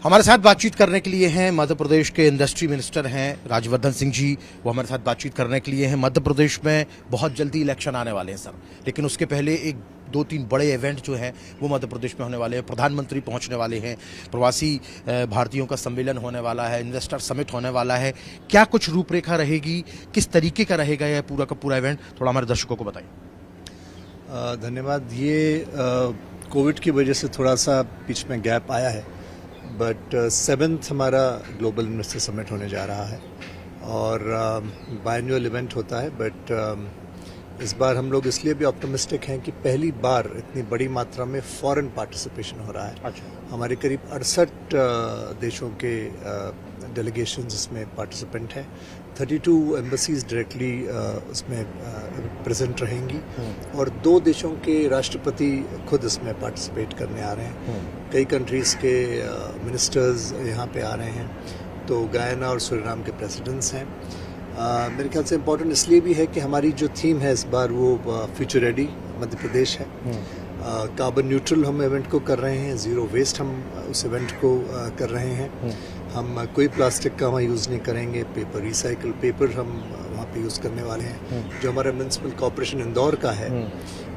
हमारे साथ बातचीत करने के लिए हैं मध्य प्रदेश के इंडस्ट्री मिनिस्टर हैं राजवर्धन सिंह जी। वो हमारे साथ बातचीत करने के लिए हैं। मध्य प्रदेश में बहुत जल्दी इलेक्शन आने वाले हैं सर, लेकिन उसके पहले एक दो तीन बड़े इवेंट जो हैं वो मध्य प्रदेश में होने वाले हैं। प्रधानमंत्री पहुंचने वाले हैं, प्रवासी भारतीयों का सम्मेलन होने वाला है, इन्वेस्टर समिट होने वाला है। क्या कुछ रूपरेखा रहेगी, किस तरीके का रहेगा यह पूरा का पूरा इवेंट, थोड़ा हमारे दर्शकों को बताइए। धन्यवाद। ये कोविड की वजह से थोड़ा सा बीच में गैप आया है, बट 7th हमारा ग्लोबल इन्वेस्टर समिट होने जा रहा है और बायन्युअल इवेंट होता है। बट इस बार हम लोग इसलिए भी ऑप्टिमिस्टिक हैं कि पहली बार इतनी बड़ी मात्रा में फॉरेन पार्टिसिपेशन हो रहा है। अच्छा। हमारे करीब 68 देशों के डेलीगेशंस इसमें पार्टिसिपेंट हैं। 32 एम्बेसीज डायरेक्टली उसमें प्रेजेंट रहेंगी और 2 देशों के राष्ट्रपति खुद इसमें पार्टिसिपेट करने आ रहे हैं। कई कंट्रीज़ के मिनिस्टर्स यहाँ पे आ रहे हैं, तो गयाना और सूरीनाम के प्रेसिडेंट्स हैं। मेरे ख्याल से इम्पोर्टेंट इसलिए भी है कि हमारी जो थीम है इस बार वो फ्यूचर रेडी मध्य प्रदेश है। कार्बन न्यूट्रल हम इवेंट को कर रहे हैं, ज़ीरो वेस्ट हम उस इवेंट को कर रहे हैं। हम कोई प्लास्टिक का वहाँ यूज़ नहीं करेंगे, पेपर रिसाइकल पेपर हम वहाँ पे यूज़ करने वाले हैं। जो हमारा म्यूनसिपल कॉर्पोरेशन इंदौर का है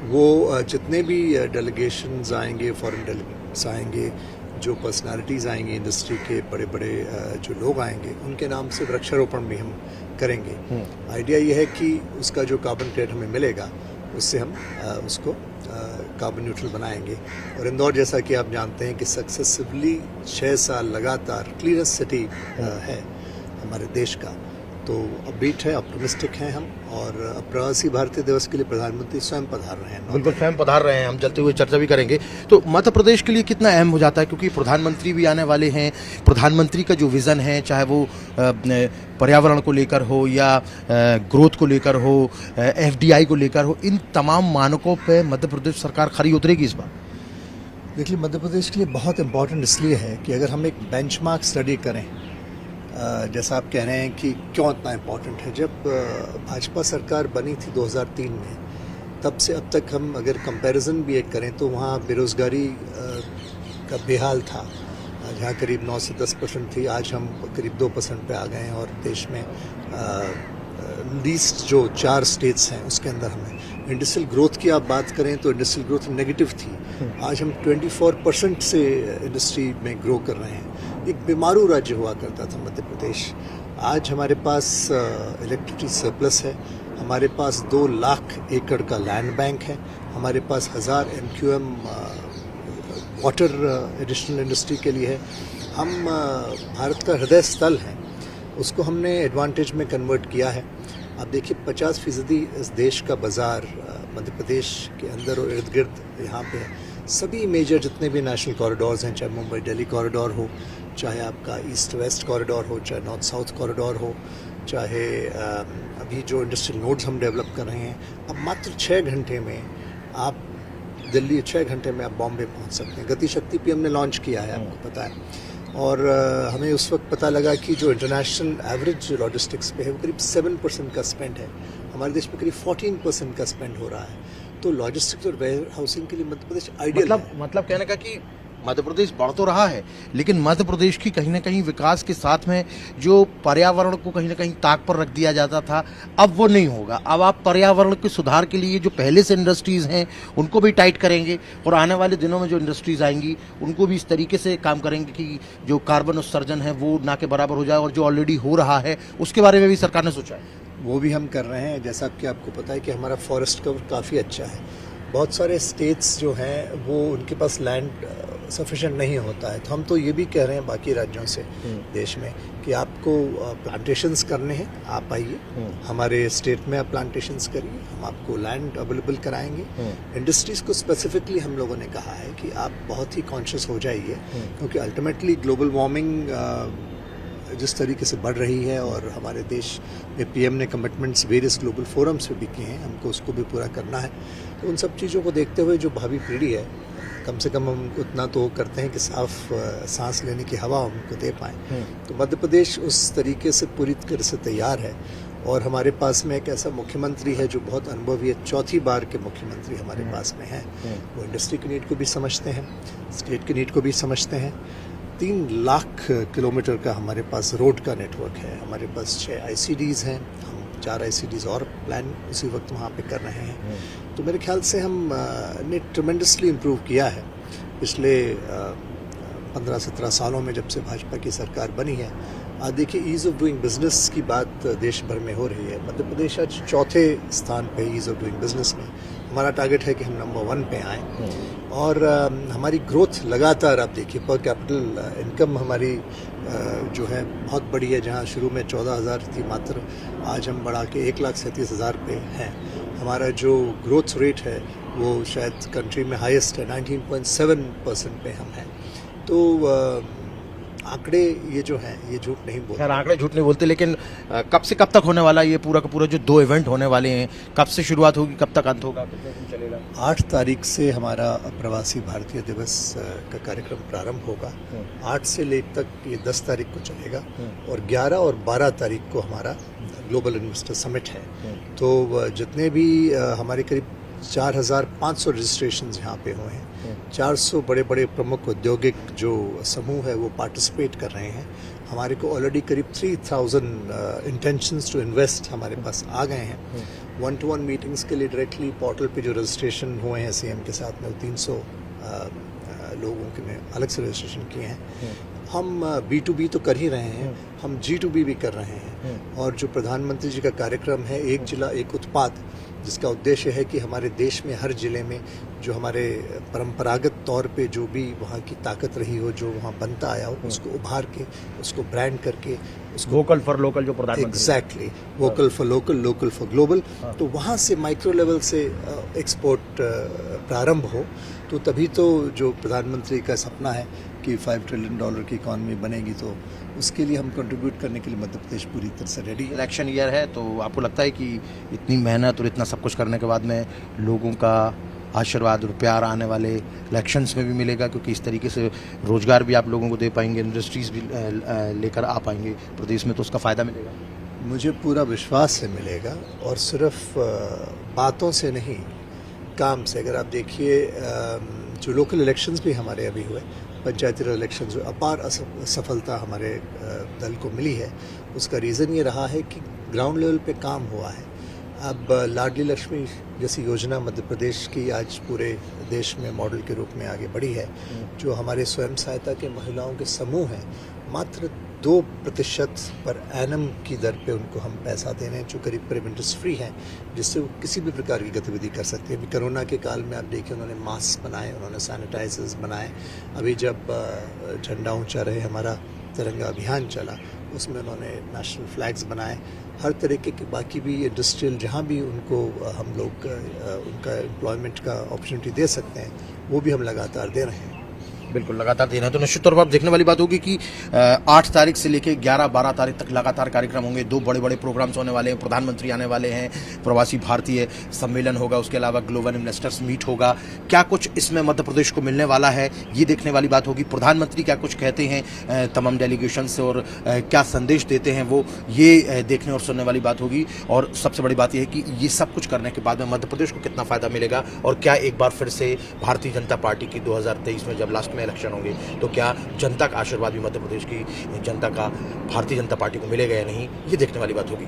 वो जितने भी डेलीगेशंस आएंगे, फॉरेन डेलीगेट्स आएंगे, जो पर्सनालिटीज़ आएंगी, इंडस्ट्री के बड़े बड़े जो लोग आएंगे, उनके नाम से वृक्षारोपण भी हम करेंगे। आइडिया ये है कि उसका जो कार्बन क्रेडिट हमें मिलेगा उससे हम उसको कार्बन न्यूट्रल बनाएंगे। और इंदौर जैसा कि आप जानते हैं कि सक्सेसिवली 6 साल लगातार क्लीनेस्ट सिटी है हमारे देश का, तो अपबीट है, ऑप्टिमिस्टिक हैं हम। और प्रवासी भारतीय दिवस के लिए प्रधानमंत्री स्वयं पधार रहे हैं। बिल्कुल स्वयं पधार रहे हैं, हम चलते हुए चर्चा भी करेंगे। तो मध्य प्रदेश के लिए कितना अहम हो जाता है, क्योंकि प्रधानमंत्री भी आने वाले हैं। प्रधानमंत्री का जो विज़न है, चाहे वो पर्यावरण को लेकर हो या ग्रोथ को लेकर हो, FDI को लेकर हो, इन तमाम मानकों पर मध्य प्रदेश सरकार खरी उतरेगी इस बार। देखिए, मध्य प्रदेश के लिए बहुत इम्पॉर्टेंट इसलिए है कि अगर हम एक बेंचमार्क स्टडी करें, जैसा आप कह रहे हैं कि क्यों इतना इम्पोर्टेंट है, जब भाजपा सरकार बनी थी 2003 में, तब से अब तक हम अगर कंपैरिजन भी एक करें तो वहाँ बेरोज़गारी का बेहाल था। जहाँ करीब 9 से 10% थी, आज हम करीब 2% पे आ गए हैं। और देश में लीस्ट जो 4 स्टेट्स हैं उसके अंदर हमें इंडस्ट्रियल ग्रोथ की आप बात करें तो इंडस्ट्रियल ग्रोथ नेगेटिव थी, आज हम 24% से इंडस्ट्री में ग्रो कर रहे हैं। एक बीमारू राज्य हुआ करता था मध्य प्रदेश, आज हमारे पास इलेक्ट्रिसिटी सरप्लस है, हमारे पास 2 लाख एकड़ का लैंड बैंक है, हमारे पास 1000 MQM वाटर एडिशनल इंडस्ट्री के लिए है। हम भारत का हृदय स्थल है, उसको हमने एडवांटेज में कन्वर्ट किया है। आप देखिए 50% इस देश का बाज़ार मध्य प्रदेश के अंदर और इर्द गिर्द यहाँ पे है। सभी मेजर जितने भी नेशनल कॉरिडोर्स हैं, चाहे मुंबई दिल्ली कॉरिडोर हो, चाहे आपका ईस्ट वेस्ट कॉरिडोर हो, चाहे नॉर्थ साउथ कॉरिडोर हो, चाहे अभी जो इंडस्ट्रियल नोड्स हम डेवलप कर रहे हैं, अब मात्र 6 घंटे में आप दिल्ली, 6 घंटे में आप बॉम्बे पहुंच सकते हैं। गति शक्ति पे हमने लॉन्च किया है, आपको पता है। और हमें उस वक्त पता लगा कि जो इंटरनेशनल एवरेज लॉजिस्टिक्स पे है वो करीब 7% का स्पेंड है, हमारे देश में करीब 14% का स्पेंड हो रहा है। तो लॉजिस्टिक्स और वेयर हाउसिंग के लिए मध्य प्रदेश आइडियल है। मतलब कहने का कि मध्य प्रदेश बढ़ तो रहा है, लेकिन मध्य प्रदेश की कहीं ना कहीं विकास के साथ में जो पर्यावरण को कहीं ना कहीं ताक पर रख दिया जाता था, अब वो नहीं होगा। अब आप पर्यावरण के सुधार के लिए जो पहले से इंडस्ट्रीज़ हैं उनको भी टाइट करेंगे और आने वाले दिनों में जो इंडस्ट्रीज़ आएंगी उनको भी इस तरीके से काम करेंगे कि जो कार्बन उत्सर्जन है वो ना के बराबर हो जाए। और जो ऑलरेडी हो रहा है उसके बारे में भी सरकार ने सोचा है, वो भी हम कर रहे हैं। जैसा कि आपको पता है कि हमारा फॉरेस्ट कवर काफ़ी अच्छा है। बहुत सारे स्टेट्स जो हैं वो उनके पास लैंड सफिशिएंट नहीं होता है, तो हम तो ये भी कह रहे हैं बाकी राज्यों से देश में कि आपको प्लांटेशंस करने हैं, आप आइए हमारे स्टेट में, आप प्लांटेशंस करिए, हम आपको लैंड अवेलेबल कराएंगे। इंडस्ट्रीज़ को स्पेसिफिकली हम लोगों ने कहा है कि आप बहुत ही कॉन्शियस हो जाइए, क्योंकि अल्टीमेटली ग्लोबल वार्मिंग जिस तरीके से बढ़ रही है और हमारे देश में PM ने कमिटमेंट्स वेरियस ग्लोबल फोरम्स पे भी किए हैं, हमको उसको भी पूरा करना है। तो उन सब चीज़ों को देखते हुए जो भावी पीढ़ी है, कम से कम हम उतना तो करते हैं कि साफ सांस लेने की हवा उनको दे पाएँ। तो मध्य प्रदेश उस तरीके से पूरी तरह से तैयार है। और हमारे पास में एक ऐसा मुख्यमंत्री है जो बहुत अनुभवी है, 4थी बार के मुख्यमंत्री हमारे पास में हैं। वो इंडस्ट्री की नीड को भी समझते हैं, स्टेट की नीड को भी समझते हैं। 3 लाख किलोमीटर का हमारे पास रोड का नेटवर्क है, हमारे पास 6 ICDs हैं, हम 4 ICDs और प्लान उसी वक्त वहाँ पे कर रहे हैं। तो मेरे ख्याल से हम ने ट्रमेंडसली इम्प्रूव किया है पिछले 15-17 सालों में जब से भाजपा की सरकार बनी है। आज देखिए ईज़ ऑफ डूइंग बिजनेस की बात देश भर में हो रही है। मध्य प्रदेश आज चौथे स्थान पे ईज़ ऑफ डूइंग बिजनेस में। हमारा टारगेट है कि हम नंबर 1 पे आएँ और हमारी ग्रोथ लगातार आप देखिए पर कैपिटल इनकम हमारी जो है बहुत बड़ी है। जहाँ शुरू में 14,000 थी मात्र, आज हम बढ़ा के 1,37,000 पे हैं। हमारा जो ग्रोथ रेट है वो शायद कंट्री में हाईएस्ट है, 19.7% पे हम हैं। तो आंकड़े ये जो हैं ये झूठ नहीं बोलते। खैर आंकड़े झूठ नहीं बोलते, लेकिन कब से कब तक होने वाला ये पूरा का पूरा जो 2 इवेंट होने वाले हैं, कब से शुरुआत होगी, कब तक अंत होगा, कितने दिन चलेगा? 8 तारीख से हमारा प्रवासी भारतीय दिवस का कार्यक्रम प्रारंभ होगा। 8 से लेकर तक ये 10 तारीख को चलेगा और 11 और 12 तारीख को हमारा ग्लोबल इन्वेस्टर समिट है। तो जितने भी हमारे करीब 4,500 रजिस्ट्रेशंस यहाँ पे हुए हैं, 400 बड़े बड़े प्रमुख औद्योगिक जो समूह है वो पार्टिसिपेट कर रहे हैं। हमारे को ऑलरेडी करीब 3,000 इंटेंशंस टू इन्वेस्ट हमारे पास आ गए हैं। 1-to-1 मीटिंग्स के लिए डायरेक्टली पोर्टल पे जो रजिस्ट्रेशन हुए हैं CM के साथ में 300 लोगों के ने अलग से रजिस्ट्रेशन किए हैं। हम B2B तो कर ही रहे हैं, हम G2B भी कर रहे हैं। और जो प्रधानमंत्री जी का कार्यक्रम है एक जिला एक उत्पाद, जिसका उद्देश्य है कि हमारे देश में हर जिले में जो हमारे परंपरागत तौर पे जो भी वहाँ की ताकत रही हो, जो वहाँ बनता आया हो, उसको उभार के, उसको ब्रांड करके, उसको वोकल फॉर लोकल जो प्रधानमंत्री exactly vocal for local, local for global. तो वहाँ से माइक्रो लेवल से एक्सपोर्ट प्रारंभ हो, तो तभी तो जो प्रधानमंत्री का सपना है कि $5 ट्रिलियन की इकॉनमी बनेगी, तो उसके लिए हम कंट्रीब्यूट करने के लिए मध्य प्रदेश पूरी तरह से रेडी है। इलेक्शन ईयर है, तो आपको लगता है कि इतनी मेहनत और इतना सब कुछ करने के बाद में लोगों का आशीर्वाद और प्यार आने वाले इलेक्शंस में भी मिलेगा? क्योंकि इस तरीके से रोजगार भी आप लोगों को दे पाएंगे, इंडस्ट्रीज भी लेकर आ पाएंगे प्रदेश में, तो उसका फ़ायदा मिलेगा? मुझे पूरा विश्वास है मिलेगा, और सिर्फ बातों से नहीं, काम से। अगर आप देखिए जो लोकल इलेक्शंस भी हमारे अभी हुए, पंचायती राज इलेक्शंस, अपार सफलता हमारे दल को मिली है। उसका रीज़न ये रहा है कि ग्राउंड लेवल पे काम हुआ है। अब लाडली लक्ष्मी जैसी योजना मध्य प्रदेश की आज पूरे देश में मॉडल के रूप में आगे बढ़ी है। जो हमारे स्वयं सहायता के महिलाओं के समूह हैं, मात्र 2% पर एनम की दर पे उनको हम पैसा दे रहे हैं, जो करीब करीब इंटरेस्ट फ्री हैं, जिससे वो किसी भी प्रकार की गतिविधि कर सकते हैं। अभी कोरोना के काल में आप देखिए उन्होंने मास्क बनाए, उन्होंने सैनिटाइजर्स बनाए। अभी जब झंडा ऊंचा रहे हमारा तिरंगा अभियान चला, उसमें उन्होंने नेशनल फ्लैग्स बनाए। हर तरीके के बाकी भी इंडस्ट्रियल जहाँ भी उनको हम लोग उनका एम्प्लॉयमेंट का अपॉर्चुनिटी दे सकते हैं, वो भी हम लगातार दे रहे हैं। बिल्कुल लगातार देना है। तो निश्चित तौर पर आप देखने वाली बात होगी कि 8 तारीख से लेकर 11-12 तारीख तक लगातार कार्यक्रम होंगे। 2 बड़े बड़े प्रोग्राम्स होने वाले हैं, प्रधानमंत्री आने वाले हैं, प्रवासी भारतीय सम्मेलन होगा, उसके अलावा ग्लोबल इन्वेस्टर्स मीट होगा। क्या कुछ इसमें मध्य प्रदेश को मिलने वाला है, ये देखने वाली बात होगी। प्रधानमंत्री क्या कुछ कहते हैं तमाम डेलीगेशन से और क्या संदेश देते हैं वो, ये देखने और सुनने वाली बात होगी। और सबसे बड़ी बात यह है कि ये सब कुछ करने के बाद में मध्य प्रदेश को कितना फायदा मिलेगा, और क्या एक बार फिर से भारतीय जनता पार्टी की 2023 में जब लास्ट में इलेक्शन होंगे, तो क्या जनता का आशीर्वाद भी मध्य प्रदेश की जनता का भारतीय जनता पार्टी को मिलेगा या नहीं, ये देखने वाली बात होगी।